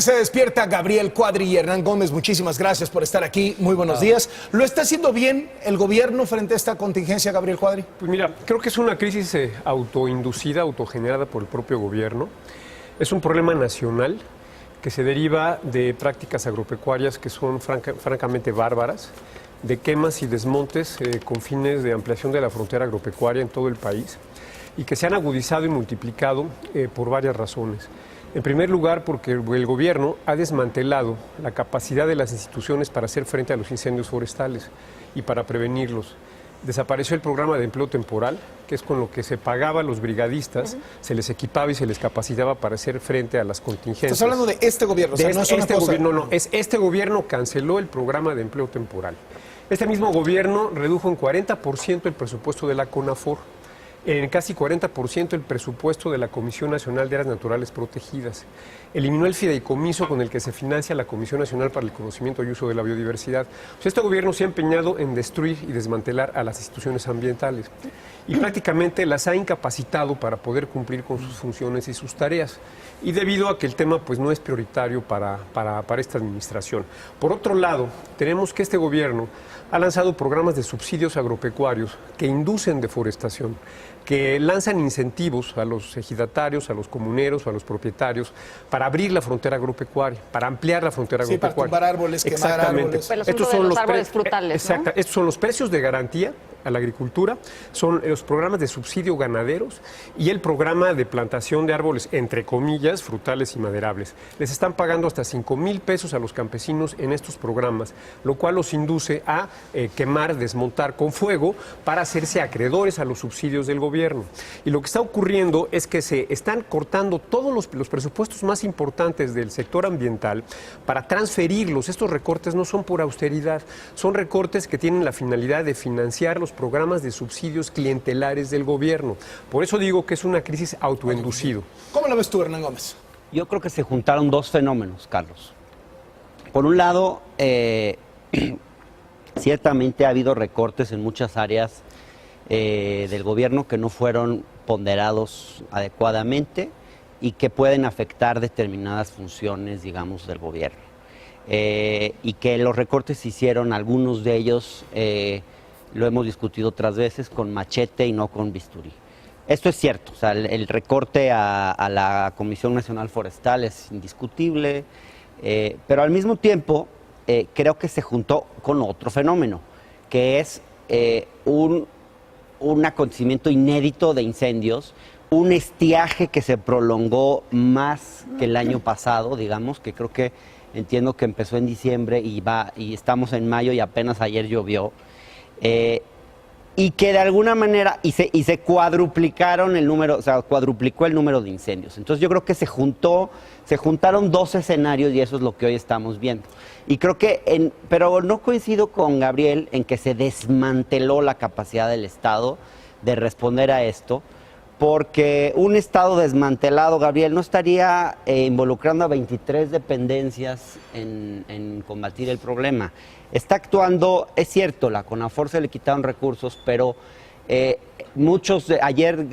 Se despierta Gabriel Cuadri y Hernán Gómez. Muchísimas gracias por estar aquí. Muy buenos días. ¿Lo está haciendo bien el gobierno frente a esta contingencia, Gabriel Cuadri? Pues mira, creo que es una crisis autoinducida, autogenerada por el propio gobierno. Es un problema nacional que se deriva de prácticas agropecuarias que son francamente bárbaras, de quemas y desmontes con fines de ampliación de la frontera agropecuaria en todo el país y que se han agudizado y multiplicado por varias razones. En primer lugar, porque el gobierno ha desmantelado la capacidad de las instituciones para hacer frente a los incendios forestales y para prevenirlos. Desapareció el programa de empleo temporal, que es con lo que se pagaba a los brigadistas, se les equipaba y se les capacitaba para hacer frente a las contingencias. Estás hablando de este gobierno, o sea, no es una cosa... No, es este gobierno canceló el programa de empleo temporal. Este mismo gobierno redujo en 40% el presupuesto de la CONAFOR, en casi 40% el presupuesto de la Comisión Nacional de Áreas Naturales Protegidas. Eliminó el fideicomiso con el que se financia la Comisión Nacional para el Conocimiento y Uso de la Biodiversidad. Pues este gobierno se ha empeñado en destruir y desmantelar a las instituciones ambientales y prácticamente las ha incapacitado para poder cumplir con sus funciones y sus tareas. Y debido a que el tema pues, no es prioritario para esta administración. Por otro lado, tenemos que este gobierno ha lanzado programas de subsidios agropecuarios que inducen deforestación, que lanzan incentivos a los ejidatarios, a los comuneros, a los propietarios, para abrir la frontera agropecuaria, para ampliar la frontera agropecuaria. Para tumbar árboles, quemar árboles. Estos son los árboles frutales, exacto, ¿no? Estos son los precios de garantía a la agricultura, son los programas de subsidio ganaderos y el programa de plantación de árboles, entre comillas, frutales y maderables. Les están pagando hasta 5,000 pesos a los campesinos en estos programas, lo cual los induce a quemar, desmontar con fuego para hacerse acreedores a los subsidios del gobierno. Y lo que está ocurriendo es que se están cortando todos los presupuestos más importantes del sector ambiental para transferirlos. Estos recortes no son por austeridad, son recortes que tienen la finalidad de financiar los programas de subsidios clientelares del gobierno. Por eso digo que es una crisis autoinducido. ¿Cómo lo ves tú, Hernán Gómez? Yo creo que se juntaron dos fenómenos, Carlos. Por un lado, ciertamente ha habido recortes en muchas áreas del gobierno que no fueron ponderados adecuadamente y que pueden afectar determinadas funciones, digamos, del gobierno. Y que los recortes se hicieron, algunos de ellos, lo hemos discutido otras veces, con machete y no con bisturí. Esto es cierto, o sea, el recorte a la Comisión Nacional Forestal es indiscutible, pero al mismo tiempo creo que se juntó con otro fenómeno, que es un acontecimiento inédito de incendios, un estiaje que se prolongó más que el año pasado, digamos, que creo que entiendo que empezó en diciembre y estamos en mayo y apenas ayer llovió. Y que de alguna manera, y se cuadruplicaron el número, o sea, cuadruplicó el número de incendios. Entonces yo creo que se juntaron dos escenarios y eso es lo que hoy estamos viendo. Y creo que, pero no coincido con Gabriel en que se desmanteló la capacidad del Estado de responder a esto, porque un Estado desmantelado, Gabriel, no estaría involucrando a 23 dependencias en combatir el problema. Está actuando, es cierto, la CONAFOR se le quitaron recursos, pero ayer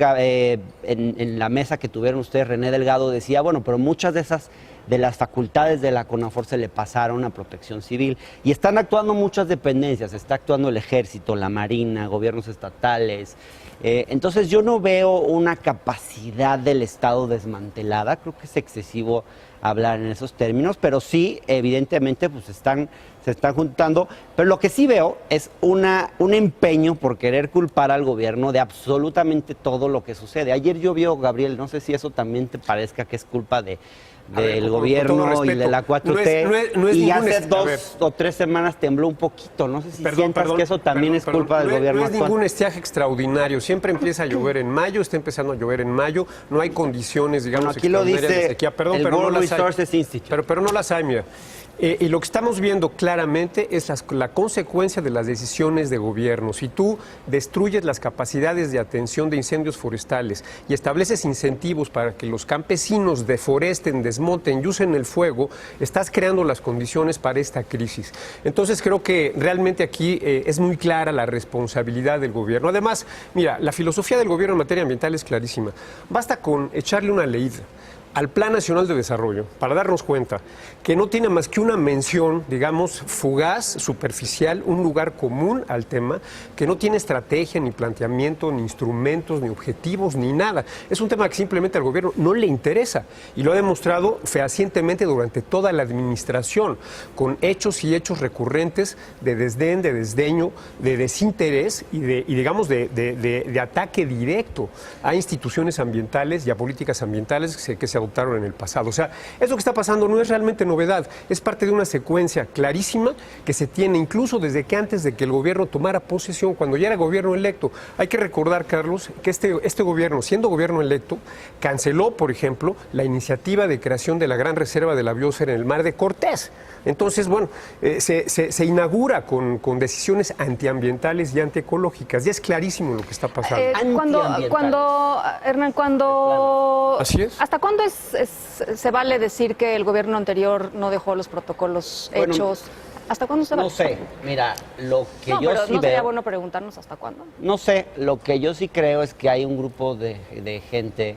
en la mesa que tuvieron ustedes, René Delgado decía, bueno, pero muchas de las facultades de la CONAFOR se le pasaron a Protección Civil y están actuando muchas dependencias, está actuando el Ejército, la Marina, gobiernos estatales. Entonces yo no veo una capacidad del Estado desmantelada, creo que es excesivo hablar en esos términos, pero sí, evidentemente, pues se están juntando. Pero lo que sí veo es un empeño por querer culpar al gobierno de absolutamente todo lo que sucede. Ayer llovió, Gabriel, no sé si eso también te parezca que es culpa del gobierno y de la 4T, y hace 2 o 3 semanas tembló un poquito, no sé si sientas que eso también es culpa del gobierno actual. No es ningún estiaje extraordinario, siempre empieza a llover en mayo, está empezando a llover en mayo, no hay condiciones, digamos, aquí lo dice de sequía. el World Resources Institute. Pero no las hay, mira. Y lo que estamos viendo claramente es la consecuencia de las decisiones de gobierno. Si tú destruyes las capacidades de atención de incendios forestales y estableces incentivos para que los campesinos deforesten, desmonten y usen el fuego, estás creando las condiciones para esta crisis. Entonces creo que realmente aquí es muy clara la responsabilidad del gobierno. Además, mira, la filosofía del gobierno en materia ambiental es clarísima. Basta con echarle una leída. al Plan Nacional de Desarrollo para darnos cuenta que no tiene más que una mención, digamos, fugaz, superficial, un lugar común al tema, que no tiene estrategia, ni planteamiento, ni instrumentos, ni objetivos, ni nada. Es un tema que simplemente al gobierno no le interesa y lo ha demostrado fehacientemente durante toda la administración, con hechos y hechos recurrentes de desdén, de desdeño, de desinterés y digamos, de ataque directo a instituciones ambientales y a políticas ambientales que se adoptaron en el pasado. O sea, eso que está pasando no es realmente novedad, es parte de una secuencia clarísima que se tiene incluso desde que antes de que el gobierno tomara posesión, cuando ya era gobierno electo. Hay que recordar, Carlos, que este gobierno, siendo gobierno electo, canceló, por ejemplo, la iniciativa de creación de la Gran Reserva de la Biosfera en el Mar de Cortés. Entonces, bueno, se inaugura con decisiones antiambientales y antiecológicas. Ya es clarísimo lo que está pasando. Hernán, Así es. ¿Hasta cuándo se vale decir que el gobierno anterior no dejó los protocolos hechos? ¿Hasta cuándo se vale? No sé, mira, lo que yo pero sí ¿no sería veo... bueno preguntarnos hasta cuándo? No sé, lo que yo sí creo es que hay un grupo de gente,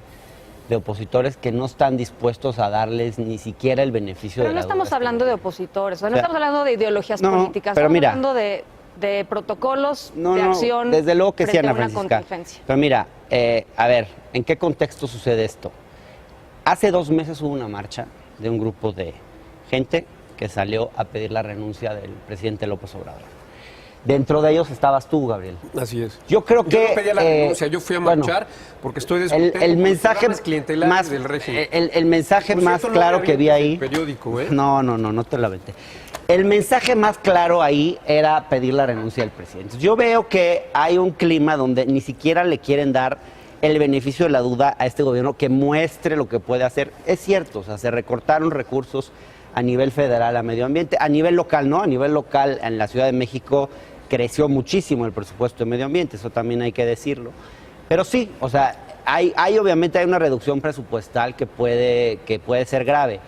de opositores, que no están dispuestos a darles ni siquiera el beneficio Pero de no la estamos duda. hablando de opositores, no O sea, estamos hablando de ideologías no, políticas, pero estamos mira, hablando de protocolos, No, de acción desde luego que sí, frente a Ana una Francisca. contingencia. Pero mira, a ver, ¿en qué contexto sucede esto? Hace 2 meses hubo una marcha de un grupo de gente que salió a pedir la renuncia del presidente López Obrador. Dentro de ellos estabas tú, Gabriel. Así es. Yo creo que... Yo no pedía la renuncia, yo fui a marchar porque estoy descontento el con los mensaje programas clientelares más, del régimen. el mensaje Por más cierto, no claro me que vi ahí... avientes el periódico, ¿eh? No te lo aventé. El mensaje más claro ahí era pedir la renuncia del presidente. Yo veo que hay un clima donde ni siquiera le quieren dar el beneficio de la duda a este gobierno que muestre lo que puede hacer. Es cierto, o sea, se recortaron recursos a nivel federal a medio ambiente, a nivel local, ¿no? A nivel local, en la Ciudad de México creció muchísimo el presupuesto de medio ambiente, eso también hay que decirlo. Pero sí, o sea, obviamente hay una reducción presupuestal que puede ser grave,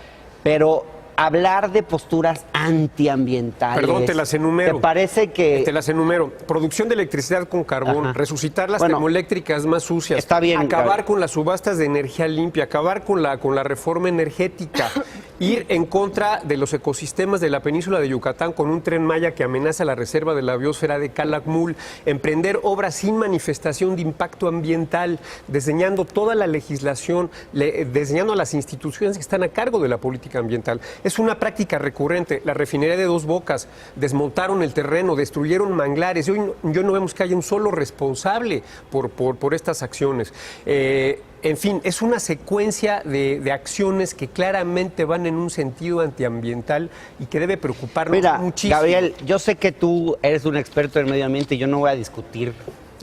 pero hablar de posturas antiambientales... Perdón, te las enumero. ¿Te parece que...? Te las enumero. Producción de electricidad con carbón, Ajá. resucitar las Bueno, termoeléctricas más sucias, está bien, acabar Gabriel. con las subastas de energía limpia, acabar con la reforma energética, ir en contra de los ecosistemas de la península de Yucatán con un Tren Maya que amenaza la reserva de la biosfera de Calakmul, emprender obras sin manifestación de impacto ambiental, diseñando toda la legislación, diseñando las instituciones que están a cargo de la política ambiental. Es una práctica recurrente. La refinería de Dos Bocas, desmontaron el terreno, destruyeron manglares. Hoy no vemos que haya un solo responsable por estas acciones. En fin, es una secuencia de acciones que claramente van en un sentido antiambiental y que debe preocuparnos muchísimo. Gabriel, yo sé que tú eres un experto en medio ambiente y yo no voy a discutir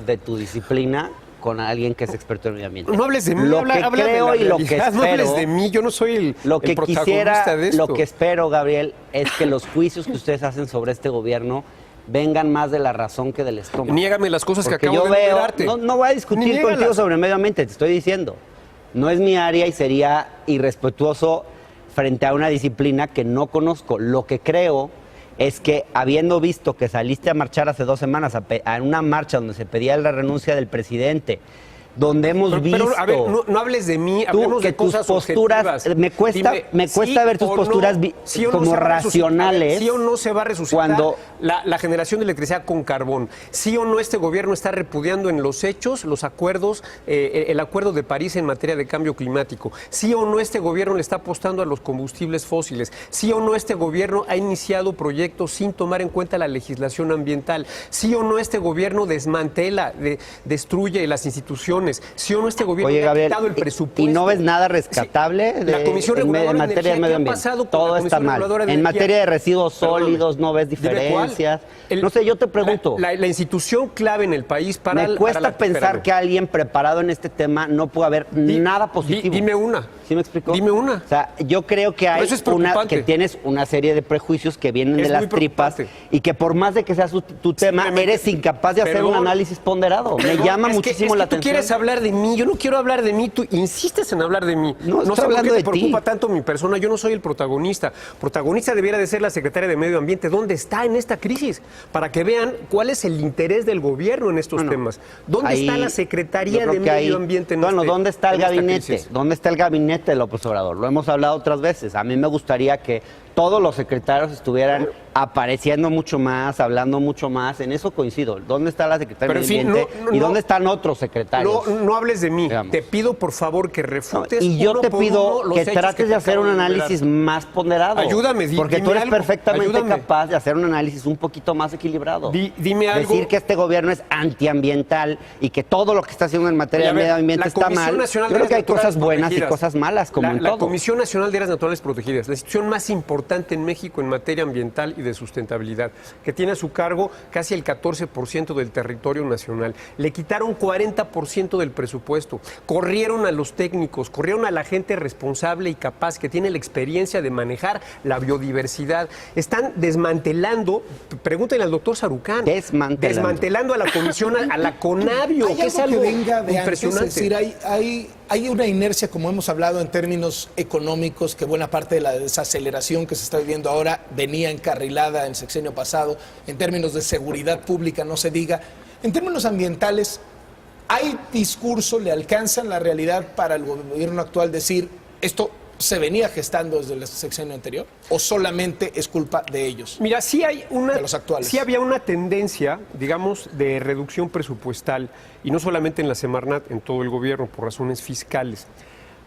de tu disciplina con alguien que es experto en medio ambiente. No hables de mí, lo que creo de la y lo que realidad, espero, no hables de mí, yo no soy el protagonista de esto. Lo que espero, Gabriel, es que los juicios que ustedes hacen sobre este gobierno vengan más de la razón que del estómago. Niégame las cosas Porque que acabo de enumerarte. No voy a discutir Niégalas. contigo sobre medio ambiente, te estoy diciendo. No es mi área y sería irrespetuoso frente a una disciplina que no conozco. Lo que creo es que, habiendo visto que saliste a marchar hace 2 semanas, a una marcha donde se pedía la renuncia del presidente, donde hemos visto... Pero, a ver, no hables de mí, hablemos de cosas posturas, objetivas. me cuesta ver tus posturas como racionales. Sí o no se va a resucitar cuando la generación de electricidad con carbón. Sí o no este gobierno está repudiando en los hechos los acuerdos, el acuerdo de París en materia de cambio climático. Sí o no este gobierno le está apostando a los combustibles fósiles. Sí o no este gobierno ha iniciado proyectos sin tomar en cuenta la legislación ambiental. Sí o no este gobierno desmantela, destruye las instituciones. Sí o no este gobierno le ha quitado el presupuesto. ¿Y no ves nada rescatable la Comisión Reguladora en de materia de medio ambiente? Todo está mal. En materia de residuos sólidos no ves diferencias. No sé, yo te pregunto. La institución clave en el país para... Me cuesta pensar que alguien preparado en este tema no pueda ver nada positivo. Dime una. ¿Sí me explico? Dime una. O sea, yo creo que hay que tienes una serie de prejuicios que vienen de las tripas y que por más de que sea tu tema, eres incapaz de hacer un análisis ponderado. Me llama muchísimo la atención. Tú quieres hablar de mí, yo no quiero hablar de mí, tú insistes en hablar de mí. No sé por qué te preocupa ti. tanto mi persona, yo no soy el protagonista. Protagonista debiera de ser la secretaria de Medio Ambiente. ¿Dónde está en esta crisis? Para que vean cuál es el interés del gobierno en estos temas. ¿Dónde está la Secretaría de Medio Ambiente en ¿dónde está el gabinete? ¿Dónde está el gabinete gabinete de López Obrador, lo hemos hablado otras veces. A mí me gustaría que todos los secretarios estuvieran apareciendo mucho más, hablando mucho más. En eso coincido. ¿Dónde está la secretaria de Medio Ambiente? ¿Y dónde están otros secretarios? No hables de mí. Digamos. Te pido, por favor, que refutes. Y yo uno te por pido uno los que hechos trates de te hacer un acabo de análisis enumerar. más ponderado. Ayúdame, porque dime tú eres algo, perfectamente ayúdame. capaz de hacer un análisis un poquito más equilibrado. Dime algo. Decir que este gobierno es antiambiental y que todo lo que está haciendo en materia de medio ambiente está mal. Yo creo que hay cosas buenas y cosas malas, como en La todo. Comisión Nacional de Áreas Naturales Protegidas, la institución más importante en México en materia ambiental y de sustentabilidad, que tiene a su cargo casi el 14% del territorio nacional. Le quitaron 40% del presupuesto, corrieron a los técnicos, corrieron a la gente responsable y capaz que tiene la experiencia de manejar la biodiversidad. Están desmantelando, pregúntenle al doctor Sarucán, desmantelando a la comisión, a la Conavio, ¿Hay que es algo algo que venga de impresionante. antes? Es decir, hay una inercia, como hemos hablado en términos económicos, que buena parte de la desaceleración que se está viviendo ahora venía encarrilada en el sexenio pasado. En términos de seguridad pública, no se diga. En términos ambientales, ¿hay discurso, le alcanzan la realidad para el gobierno actual decir esto se venía gestando desde el sexenio anterior, o solamente es culpa de ellos? Mira, sí hay una, de los actuales. Sí había una tendencia, digamos, de reducción presupuestal, y no solamente en la Semarnat, en todo el gobierno, por razones fiscales.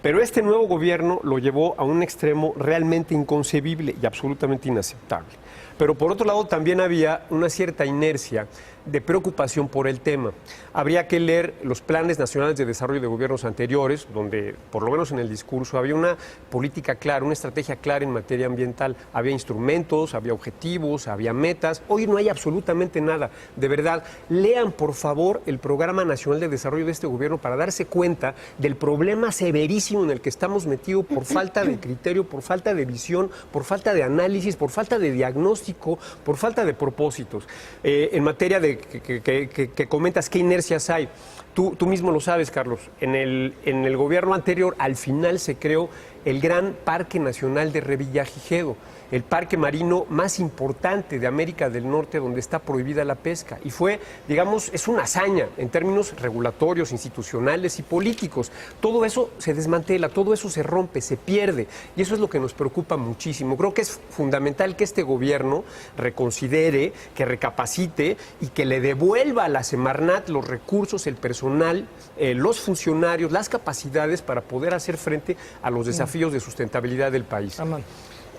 Pero este nuevo gobierno lo llevó a un extremo realmente inconcebible y absolutamente inaceptable. Pero por otro lado también había una cierta inercia de preocupación por el tema. Habría que leer los planes nacionales de desarrollo de gobiernos anteriores, donde, por lo menos en el discurso, había una política clara, una estrategia clara en materia ambiental. Había instrumentos, había objetivos, había metas. Hoy no hay absolutamente nada. De verdad, lean, por favor, el Programa Nacional de Desarrollo de este gobierno para darse cuenta del problema severísimo en el que estamos metidos por falta de criterio, por falta de visión, por falta de análisis, por falta de diagnóstico, por falta de propósitos. En materia de que comentas qué inercias hay. Tú mismo lo sabes, Carlos. En el gobierno anterior, al final se creó el Gran Parque Nacional de Revillagigedo, el parque marino más importante de América del Norte, donde está prohibida la pesca. Y fue, digamos, es una hazaña en términos regulatorios, institucionales y políticos. Todo eso se desmantela, todo eso se rompe, se pierde. Y eso es lo que nos preocupa muchísimo. Creo que es fundamental que este gobierno reconsidere, que recapacite y que le devuelva a la Semarnat los recursos, el personal, los funcionarios, las capacidades para poder hacer frente a los desafíos de sustentabilidad del país.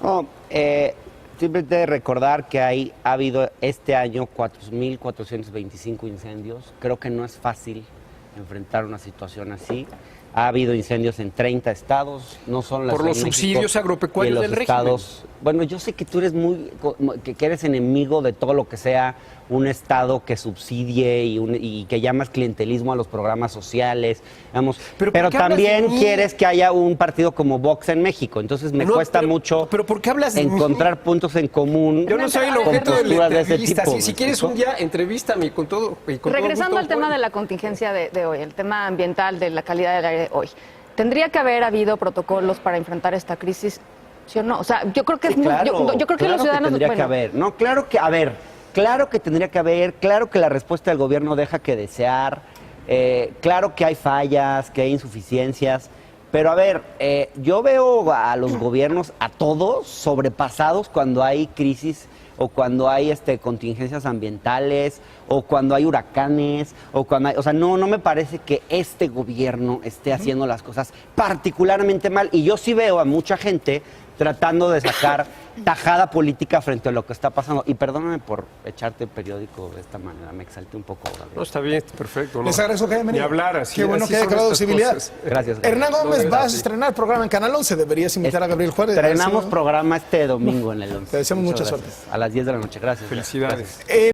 No, simplemente recordar que ha habido este año 4.425 incendios. Creo que no es fácil enfrentar una situación así. Ha habido incendios en 30 estados, no son las por los subsidios agropecuarios del régimen. Bueno, yo sé que tú eres que eres enemigo de todo lo que sea un estado que subsidie y que llamas clientelismo a los programas sociales, digamos, pero también quieres que haya un partido como Vox en México, entonces me cuesta mucho pero ¿por qué hablas de encontrar puntos en común. Yo no soy el objeto de la entrevista. Si quieres un día, entrevístame con todo. Regresando al tema de la contingencia de hoy, el tema ambiental, de la calidad del aire hoy, ¿tendría que haber habido protocolos para enfrentar esta crisis? ¿Sí o no? O sea, yo creo que es claro, yo creo que los ciudadanos tendría que haber. No, claro que tendría que haber, claro que la respuesta del gobierno deja que desear, claro que hay fallas, que hay insuficiencias, pero a ver, yo veo a los gobiernos, a todos, sobrepasados cuando hay crisis o cuando hay contingencias ambientales o cuando hay huracanes o cuando hay, o sea, no me parece que este gobierno esté haciendo las cosas particularmente mal, y yo sí veo a mucha gente tratando de sacar tajada política frente a lo que está pasando. Y perdóname por echarte el periódico de esta manera, me exalté un poco ahora. No, está bien, perfecto. Les agradezco que hayan venido. Ni hablar así. Qué bueno que haya quedado civilidad. Gracias. Hernán Gómez, vas a estrenar programa en Canal 11, deberías invitar a Gabriel Juárez. Estrenamos programa este domingo en el 11. Te deseamos mucha suerte. A las 10 de la noche, gracias. Felicidades. Gracias.